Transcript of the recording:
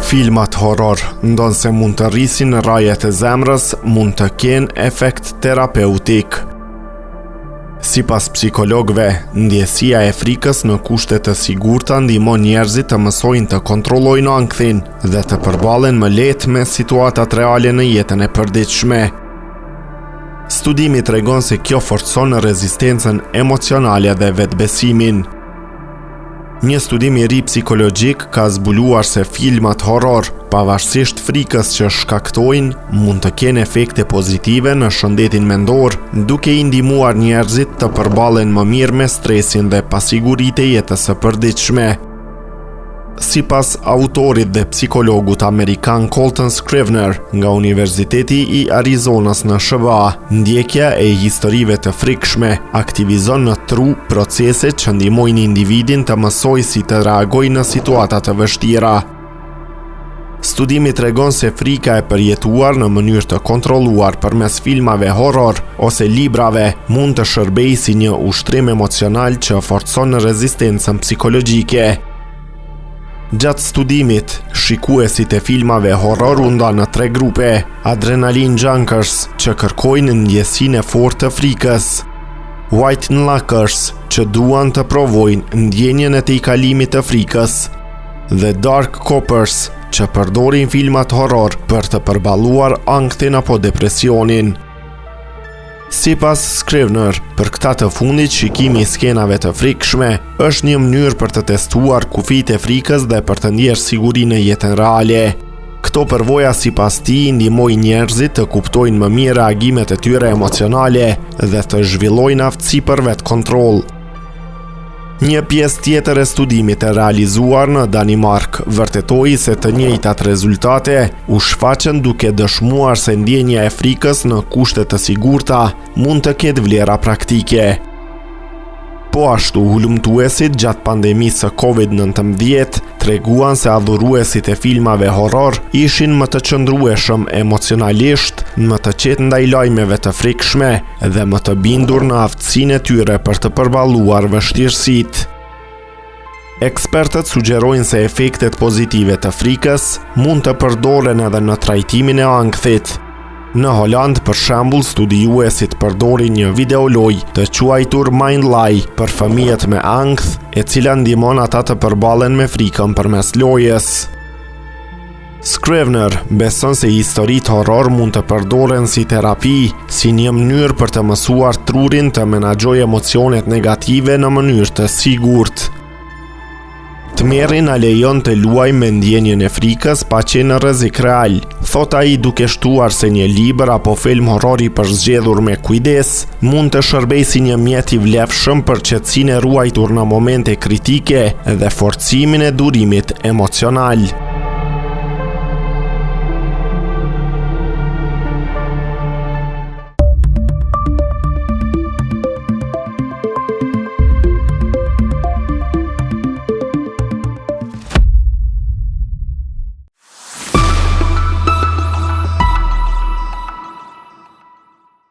Filmat horror, ndonë se mund të rrisin rajet e zemrës, mund të kenë efekt terapeutik. Sipas psikologëve, ndjesia e frikës në kushte të sigurta ndihmon njerëzit të mësojnë të kontrollojnë ankthin dhe të përballen më lehtë me situatat reale në jetën e përditshme. Studimi tregon se kjo forcon rezistencën emocionale dhe vetbesimin. Një studim i ri psikologjik ka zbuluar se filmat horror, pavarësisht frikës që shkaktojnë, mund të kenë efekte pozitive në shëndetin mendor, duke i ndihmuar njerëzit të përballen më mirë me stresin dhe pasiguritë e jetës së përditshme. Sipas autorit dhe psikologut amerikan Colton Scrivener nga Universiteti i Arizonas në SBA, ndjekja e historive të frikshme aktivizon në tru procese që ndihmojnë individin të mësojë si të reagojë në situata të vështira. Studimi tregon se frika e përjetuar në mënyrë të kontrolluar përmes filmave horror ose librave mund të shërbejë si një ushtrim emocional që forcon rezistencën psikologjike. Gjatë studimit, shikuesit e filmave horror u ndan në 3 grupe: adrenaline junkers, që kërkojnë ndjesinë e fortë të frikës; white knockers, që duan të provojnë ndjenjen e tejkalimit të frikës; dhe dark copers, që përdorin filmat horror për të përballuar ankthin apo depresionin. Sipas Scrivener, për këta të fundit shikimi i skenave të frikshme është një mënyrë për të testuar kufitë e frikës dhe për të ndjerë siguri në jetën reale. Këto përvoja sipas tij ndihmojnë njerëzit të kuptojnë më mirë reagimet e tyre emocionale dhe të zhvillojnë aftësi për vetkontroll. Një pjesë tjetër e studimit e realizuar në Danimark vërtetoi se të njëjtat rezultate u shfaqen duke dëshmuar se ndjenja e frikës në kushte të sigurta mund të ketë vlera praktike. Po ashtu, hulumtuesit gjatë pandemisë së COVID-19 treguan se adhuruesit e filmave horror ishin më të qëndrueshëm emocionalisht, më të qetë ndaj lajmeve të frikshme dhe më të bindur në aftësinë e tyre për të përballuar vështirësitë. Ekspertët sugjerojnë se efektet pozitive të frikës mund të përdoren edhe në trajtimin e ankthit. Në Holand, për shembull, studiuesit përdorin një videolojë të quajtur Mindlie për fëmijët me ankth, e cila ndihmon ata të përballen me frikën përmes lojës. Scrivener beson se historitë horror mund të përdoren si terapi, si një mënyrë për të mësuar trurin të menaxhojë emocionet negative në mënyrë të sigurt. Tmerri na lejon të luajmë me ndjenjen e frikës pa qenë në rrezik real, thot ai duke shtuar se një libër apo film horror i përzgjedhur me kujdes mund të shërbejë si një mjet i vlefshëm për qetësinë e ruajtur në momente kritike dhe forcimin e durimit emocional.